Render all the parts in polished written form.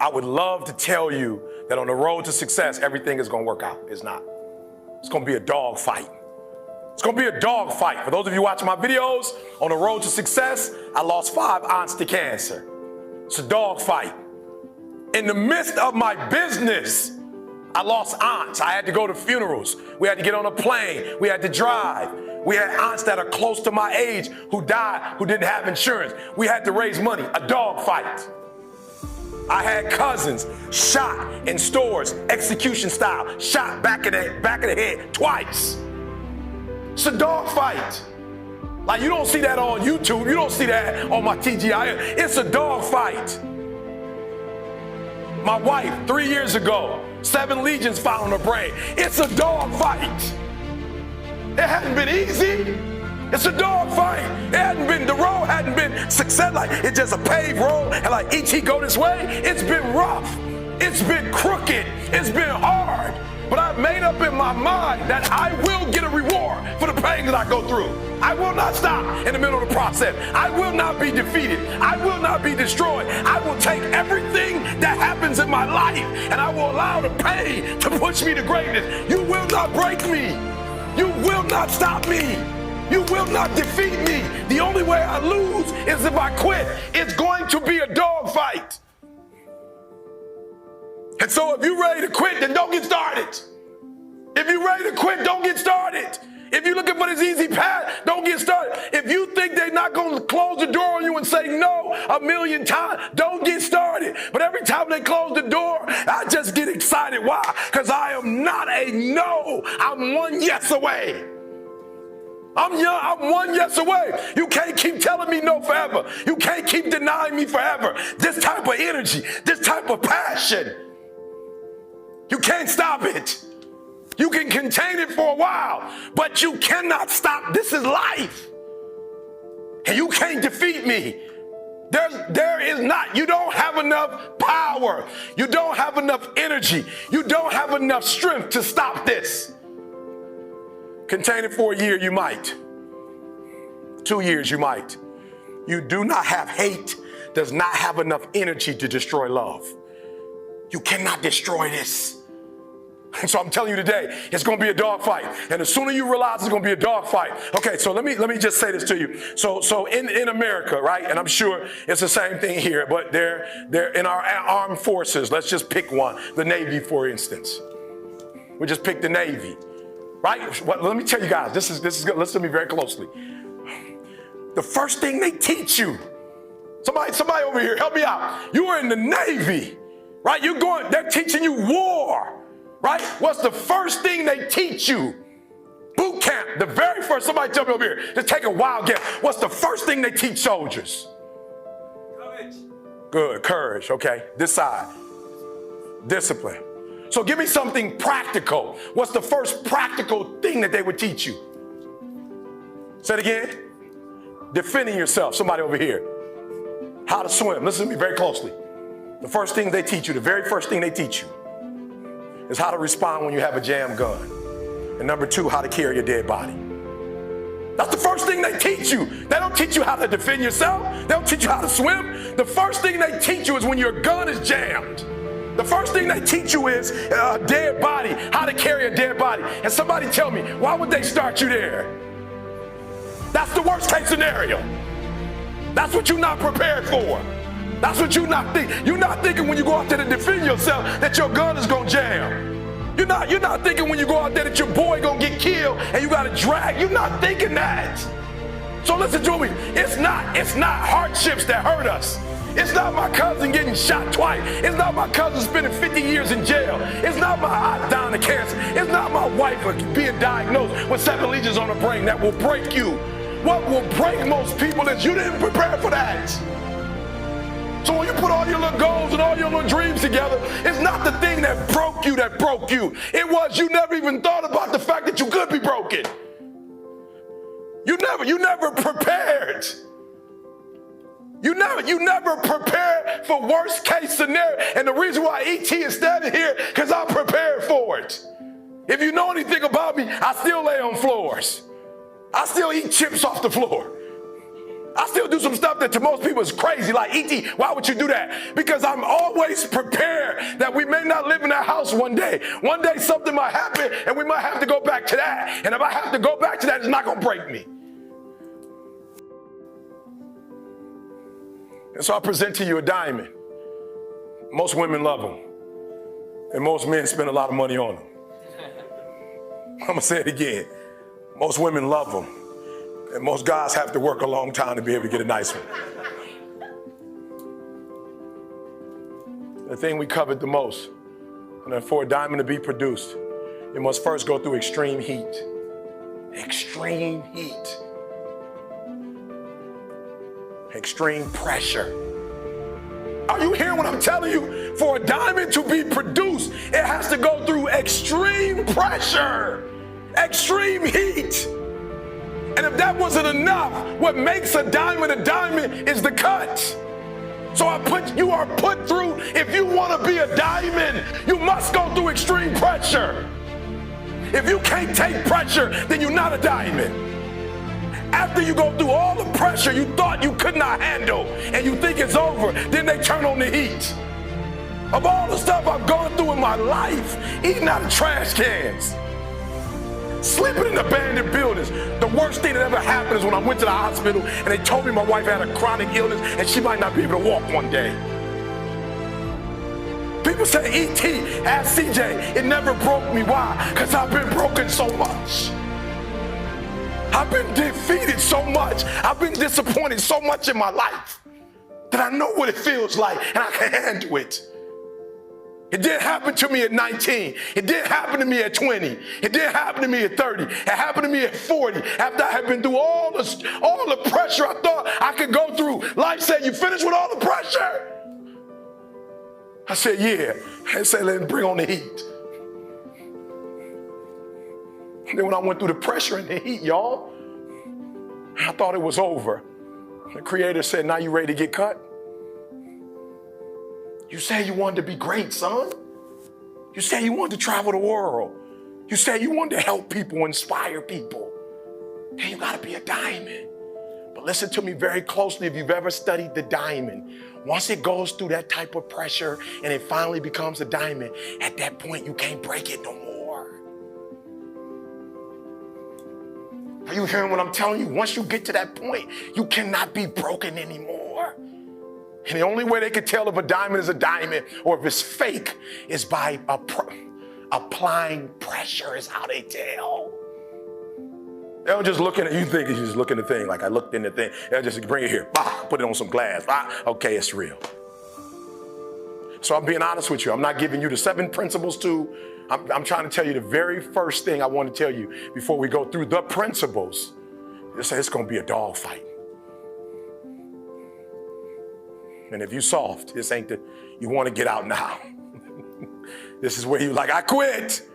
I would love to tell you that on the road to success, everything is going to work out. It's not. It's going to be a dog fight. It's going to be a dog fight. For those of you watching my videos, on the road to success, I lost 5 aunts to cancer. It's a dog fight. In the midst of my business, I lost aunts. I had to go to funerals. We had to get on a plane. We had to drive. We had aunts that are close to my age who died, who didn't have insurance. We had to raise money, a dog fight. I had cousins shot in stores, execution style, shot back of the head twice. It's a dog fight. Like, you don't see that on YouTube. You don't see that on my TGI. It's a dog fight. My wife, 3 years ago, 7 legions found on her brain. It's a dog fight. It hadn't been easy. It's a dog fight. It hadn't been, the road hadn't been success. Like, it's just a paved road and like E.T. go this way. It's been rough. It's been crooked. It's been hard. But I've made up in my mind that I will get a reward for the pain that I go through. I will not stop in the middle of the process. I will not be defeated. I will not be destroyed. I will take everything that happens in my life and I will allow the pain to push me to greatness. You will not break me. You will not stop me. You will not defeat me. The only way I lose is if I quit. It's going to be a dog fight. And so if you're ready to quit, then don't get started. If you're ready to quit, don't get started. If you're looking for this easy path, don't get started. If you think they're not going to close the door on you and say no 1,000,000 times, don't get started. But every time they close the door, I just get excited. Why? Because I am not a no. I'm 1 yes away. I'm young, I'm 1 yes away. You can't keep telling me no forever. You can't keep denying me forever. This type of energy, this type of passion, you can't stop it. You can contain it for a while, but you cannot stop. This is life. And you can't defeat me. There is not, you don't have enough power. You don't have enough energy. You don't have enough strength to stop this. Contain it for a year, you might. 2 years, you might. You do not have hate, does not have enough energy to destroy love. You cannot destroy this. And so I'm telling you today, it's going to be a dog fight. And the sooner you realize it's going to be a dog fight. Okay, so let me just say this to you. So in America, right, and I'm sure it's the same thing here, but they're in our armed forces. Let's just pick one, the Navy, for instance. We just pick the Navy, right? Well, let me tell you guys, this is good. Listen to me very closely. The first thing they teach you, somebody over here, help me out. You are in the Navy, right? They're teaching you war. Right? What's the first thing they teach you? Boot camp, the very first, somebody tell me over here, just take a wild guess. What's the first thing they teach soldiers? Courage. Good, courage, okay. This side, discipline. So give me something practical. What's the first practical thing that they would teach you? Say it again. Defending yourself, somebody over here. How to swim, listen to me very closely. The first thing they teach you, the very first thing they teach you, is how to respond when you have a jam gun. And number 2, how to carry your dead body. That's the first thing they teach you. They don't teach you how to defend yourself. They don't teach you how to swim. The first thing they teach you is when your gun is jammed. The first thing they teach you is a dead body, how to carry a dead body. And somebody tell me, why would they start you there? That's the worst case scenario. That's what you're not prepared for. That's what you're not thinking. You're not thinking when you go out there to defend yourself that your gun is gonna jam. You're not thinking when you go out there that your boy gonna get killed and you gotta drag. You're not thinking that. So listen to me. It's not hardships that hurt us. It's not my cousin getting shot twice. It's not my cousin spending 50 years in jail. It's not my aunt dying of cancer. It's not my wife being diagnosed with 7 legions on her brain that will break you. What will break most people is you didn't prepare for that. So when you put all your little goals and all your little dreams together, it's not the thing that broke you. It was you never even thought about the fact that you could be broken. You never prepared. You never prepared for worst case scenario. And the reason why E.T. is standing here, because I'm prepared for it. If you know anything about me, I still lay on floors. I still eat chips off the floor. I still do some stuff that to most people is crazy, like E.T., why would you do that? Because I'm always prepared that we may not live in that house one day. One day something might happen and we might have to go back to that. And if I have to go back to that, it's not going to break me. And so I present to you a diamond. Most women love them. And most men spend a lot of money on them. I'm going to say it again. Most women love them. And most guys have to work a long time to be able to get a nice one. The thing we covet the most, and for a diamond to be produced, it must first go through extreme heat. Extreme heat. Extreme pressure. Are you hearing what I'm telling you? For a diamond to be produced, it has to go through extreme pressure, extreme heat. And if that wasn't enough, what makes a diamond is the cut. So you are put through, if you want to be a diamond, you must go through extreme pressure. If you can't take pressure, then you're not a diamond. After you go through all the pressure you thought you could not handle and you think it's over, then they turn on the heat. Of all the stuff I've gone through in my life, eating out of trash cans, sleeping in abandoned buildings. The worst thing that ever happened is when I went to the hospital and they told me my wife had a chronic illness and she might not be able to walk one day. People say, E.T., ask CJ, it never broke me. Why? Because I've been broken so much. I've been defeated so much. I've been disappointed so much in my life that I know what it feels like and I can handle it. It didn't happen to me at 19. It didn't happen to me at 20. It didn't happen to me at 30. It happened to me at 40. After I had been through all the pressure I thought I could go through. Life said, you finished with all the pressure? I said, yeah. I said, let's bring on the heat. And then when I went through the pressure and the heat, y'all, I thought it was over. The Creator said, now you ready to get cut? You say you wanted to be great, son. You say you wanted to travel the world. You say you wanted to help people, inspire people. Then you gotta be a diamond. But listen to me very closely if you've ever studied the diamond. Once it goes through that type of pressure and it finally becomes a diamond, at that point you can't break it no more. Are you hearing what I'm telling you? Once you get to that point, you cannot be broken anymore. And the only way they can tell if a diamond is a diamond or if it's fake is by applying pressure is how they tell. They'll just look at it. You think you just look in the thing, like I looked in the thing. They'll just bring it here, put it on some glass. Okay, it's real. So I'm being honest with you. I'm not giving you the 7 principles to. I'm trying to tell you the very first thing I want to tell you before we go through the principles. They say it's going to be a dog fight. And if you soft, this ain't you want to get out now. This is where you like, I quit.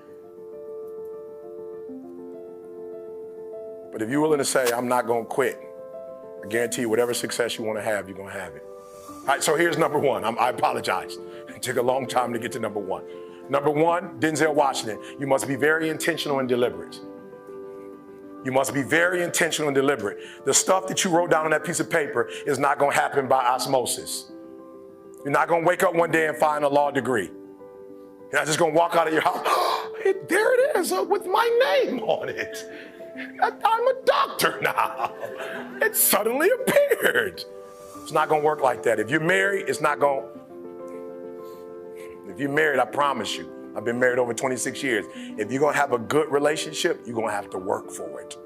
But if you're willing to say, I'm not going to quit, I guarantee you whatever success you want to have, you're going to have it. All right, so here's number 1. I apologize. It took a long time to get to number 1. Number 1, Denzel Washington, you must be very intentional and deliberate. You must be very intentional and deliberate. The stuff that you wrote down on that piece of paper is not going to happen by osmosis. You're not going to wake up one day and find a law degree. You're not just going to walk out of your house. There it is with my name on it. I'm a doctor now. It suddenly appeared. It's not going to work like that. If you're married, it's not going. If you're married, I promise you, I've been married over 26 years. If you're going to have a good relationship, you're going to have to work for it.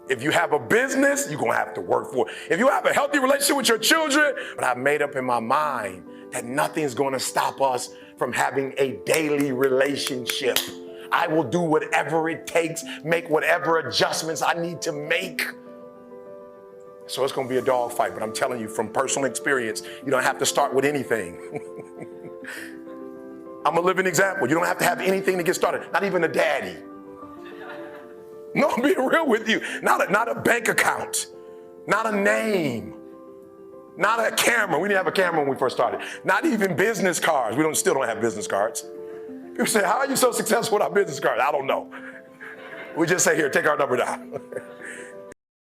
If you have a business, you're going to have to work for it. If you have a healthy relationship with your children, but I've made up in my mind that nothing is going to stop us from having a daily relationship. I will do whatever it takes, make whatever adjustments I need to make. So it's going to be a dog fight, but I'm telling you from personal experience, you don't have to start with anything. I'm a living example. You don't have to have anything to get started, not even a daddy. No, I'm being real with you. Not a bank account, not a name, not a camera. We didn't have a camera when we first started. Not even business cards. Still don't have business cards. People say, how are you so successful without business cards? I don't know. We just say, here, take our number down.